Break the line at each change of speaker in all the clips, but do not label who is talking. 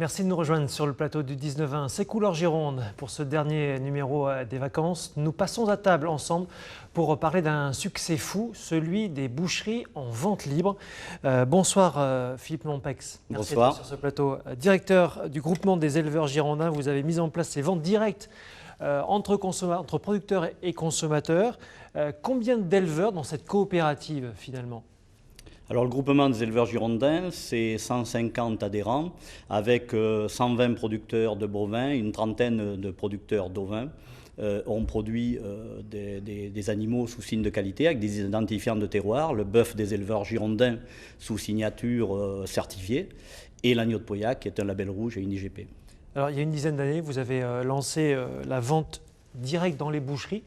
Merci de nous rejoindre sur le plateau du 19-20. C'est Couleur Gironde pour ce dernier numéro des vacances. Nous passons à table ensemble pour parler d'un succès fou, celui des boucheries en vente libre. Bonsoir Philippe Lompex. Merci
Bonsoir.
d'être sur ce plateau. Directeur du groupement des éleveurs girondins, vous avez mis en place ces ventes directes entre producteurs et consommateurs. Combien d'éleveurs dans cette coopérative finalement ?
Alors le groupement des éleveurs girondins, c'est 150 adhérents avec 120 producteurs de bovins, une trentaine de producteurs d'ovins. On produit des animaux sous signe de qualité avec des identifiants de terroir, le bœuf des éleveurs girondins sous signature certifiée et l'agneau de Pauillac qui est un label rouge et une IGP.
Alors il y a une dizaine d'années, vous avez lancé la vente directe dans les boucheries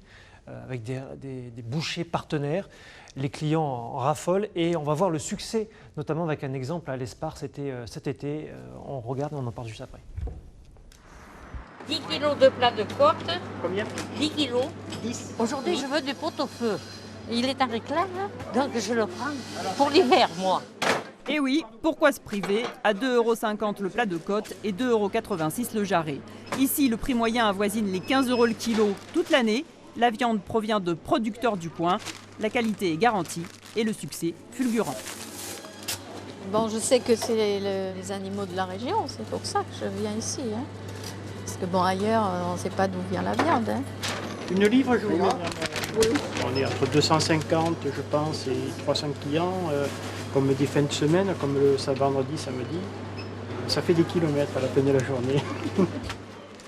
avec des bouchers partenaires. Les clients en raffolent et on va voir le succès, notamment avec un exemple à l'Espar, c'était cet été. On regarde et on en parle juste après.
10 kilos de plat de côte.
Combien ?
10 kilos.
10.
Aujourd'hui, je veux du pot-au-feu. Il est en réclame, donc je le prends pour l'hiver, moi.
Et oui, pourquoi se priver? À 2,50 € le plat de côte et 2,86 € le jarret. Ici, le prix moyen avoisine les 15 € le kilo toute l'année. La viande provient de producteurs du coin. La qualité est garantie et le succès fulgurant.
Bon, je sais que c'est les animaux de la région, c'est pour ça que je viens ici. Hein. Parce que bon, ailleurs, on ne sait pas d'où vient la viande. Hein.
Une livre, je vois. On est entre 250, je pense, et 300 clients. Comme des fins de semaine, comme le vendredi, samedi. Ça fait des kilomètres à la fin de la journée.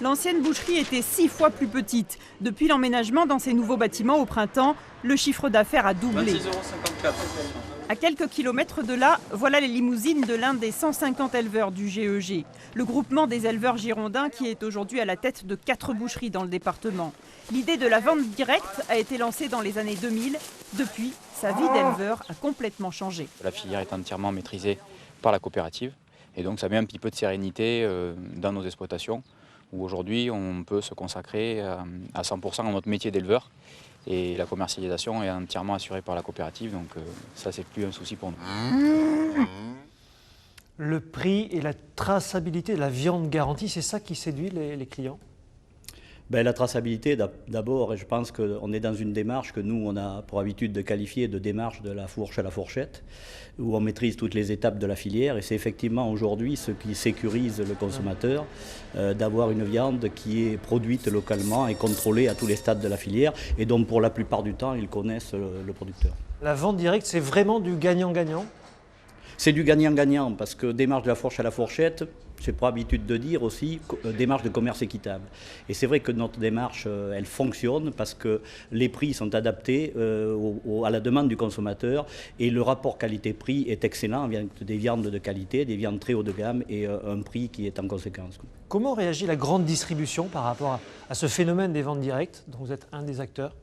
L'ancienne boucherie était 6 fois plus petite. Depuis l'emménagement dans ces nouveaux bâtiments au printemps, le chiffre d'affaires a doublé.
26,54 €.
À quelques kilomètres de là, voilà les limousines de l'un des 150 éleveurs du GEG, le groupement des éleveurs girondins qui est aujourd'hui à la tête de 4 boucheries dans le département. L'idée de la vente directe a été lancée dans les années 2000. Depuis, sa vie d'éleveur a complètement changé.
La filière est entièrement maîtrisée par la coopérative et donc ça met un petit peu de sérénité dans nos exploitations où aujourd'hui on peut se consacrer à 100% à notre métier d'éleveur. Et la commercialisation est entièrement assurée par la coopérative, donc ça, c'est plus un souci pour nous.
Le prix et la traçabilité de la viande garantie, c'est ça qui séduit les clients ?
Ben, la traçabilité d'abord, et je pense qu'on est dans une démarche que nous, on a pour habitude de qualifier de démarche de la fourche à la fourchette, où on maîtrise toutes les étapes de la filière, et c'est effectivement aujourd'hui ce qui sécurise le consommateur, d'avoir une viande qui est produite localement et contrôlée à tous les stades de la filière, et donc pour la plupart du temps, ils connaissent le producteur.
La vente directe, c'est vraiment du gagnant-gagnant ?
C'est du gagnant-gagnant, parce que démarche de la fourche à la fourchette, j'ai pour habitude de dire aussi démarche de commerce équitable. Et c'est vrai que notre démarche, elle fonctionne parce que les prix sont adaptés à la demande du consommateur et le rapport qualité-prix est excellent avec des viandes de qualité, des viandes très haut de gamme et un prix qui est en conséquence.
Comment réagit la grande distribution par rapport à ce phénomène des ventes directes, dont vous êtes un des acteurs ?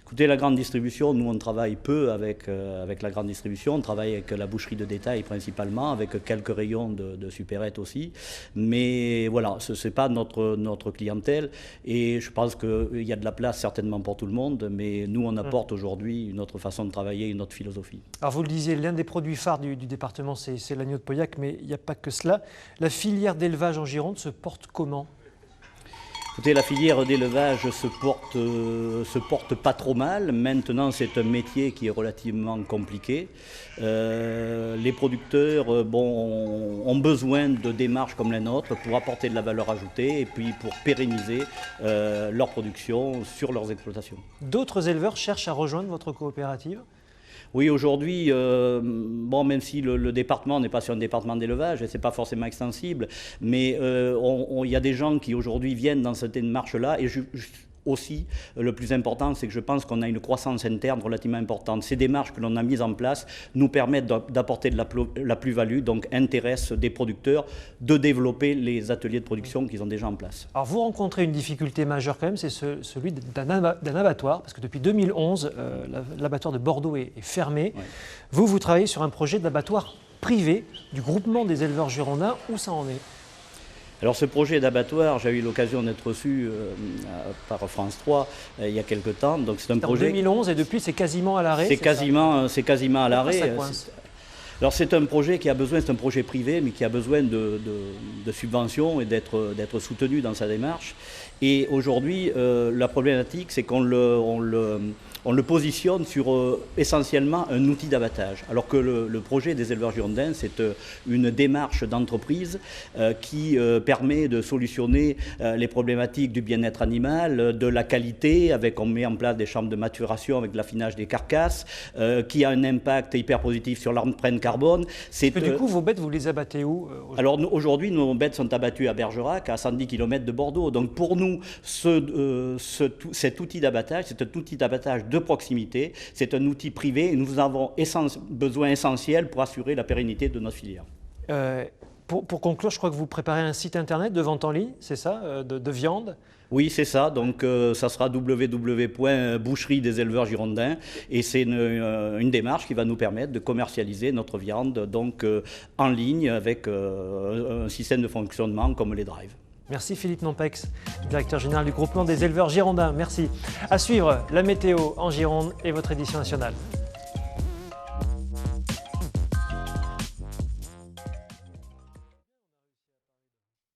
Écoutez, la grande distribution, nous on travaille peu avec la grande distribution, on travaille avec la boucherie de détail principalement, avec quelques rayons de supérettes aussi, mais voilà, ce n'est pas notre clientèle et je pense qu'il y a de la place certainement pour tout le monde, mais nous on apporte aujourd'hui une autre façon de travailler, une autre philosophie.
Alors vous le disiez, l'un des produits phares du département c'est l'agneau de Pauillac, mais il n'y a pas que cela. La filière d'élevage en Gironde se porte comment ?
Écoutez, la filière d'élevage se porte pas trop mal. Maintenant, c'est un métier qui est relativement compliqué. Les producteurs ont besoin de démarches comme la nôtre pour apporter de la valeur ajoutée et puis pour pérenniser leur production sur leurs exploitations.
D'autres éleveurs cherchent à rejoindre votre coopérative ?
Oui, aujourd'hui, même si le département n'est pas sur un département d'élevage et ce n'est pas forcément extensible, mais il y a des gens qui aujourd'hui viennent dans cette démarche-là et aussi, le plus important, c'est que je pense qu'on a une croissance interne relativement importante. Ces démarches que l'on a mises en place nous permettent d'apporter de la plus-value, donc intéressent des producteurs de développer les ateliers de production qu'ils ont déjà en place.
Alors vous rencontrez une difficulté majeure quand même, c'est celui d'un abattoir, parce que depuis 2011, l'abattoir de Bordeaux est fermé. Ouais. Vous travaillez sur un projet d'abattoir privé du groupement des éleveurs girondins. Où ça en est ?
Alors ce projet d'abattoir, j'ai eu l'occasion d'être reçu par France 3 il y a quelque temps. Donc c'est un projet.
En 2011 et depuis c'est quasiment à l'arrêt.
C'est quasiment à l'arrêt. Alors c'est un projet qui a besoin, c'est un projet privé, mais qui a besoin de subventions et d'être soutenu dans sa démarche. Et aujourd'hui, la problématique, c'est qu'on le positionne sur essentiellement un outil d'abattage. Alors que le projet des éleveurs girondins, c'est une démarche d'entreprise qui permet de solutionner les problématiques du bien-être animal, de la qualité, on met en place des chambres de maturation avec l'affinage des carcasses, qui a un impact hyper positif sur l'empreinte carbone.
Mais du coup, vos bêtes, vous les abattez où
Alors aujourd'hui, nos bêtes sont abattues à Bergerac, à 110 km de Bordeaux. Donc pour nous, cet outil d'abattage, c'est un outil d'abattage de proximité, c'est un outil privé et nous avons besoin essentiel pour assurer la pérennité de notre filière.
Pour conclure, je crois que vous préparez un site internet de vente en ligne, c'est ça, de viande?
Oui, c'est ça. Donc, ça sera www.boucherie des éleveurs girondins. Et c'est une démarche qui va nous permettre de commercialiser notre viande donc, en ligne avec un système de fonctionnement comme les drives.
Merci Philippe Nompex, directeur général du groupement des éleveurs girondins. Merci. À suivre, la météo en Gironde et votre édition nationale.